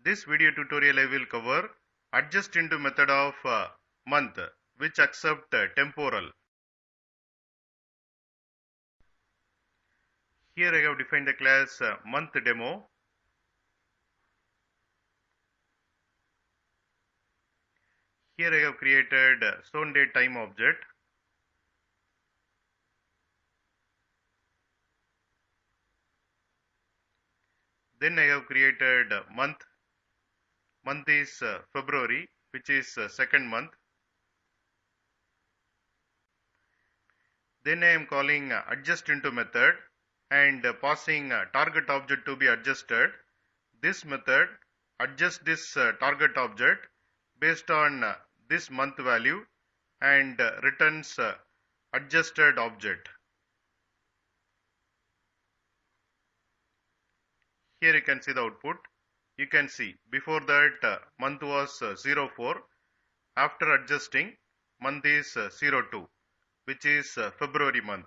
This video tutorial I will cover adjustInto method of month which accept temporal. Here I have defined the class month demo. Here I have created zone date time object. Then I have created month. Month is February, which is second month. Then I am calling adjustInto method and passing target object to be adjusted. This method adjusts this target object based on this month value and returns adjusted object. Here you can see the output. You can see before that month was 04. After adjusting, month is 02, which is February month.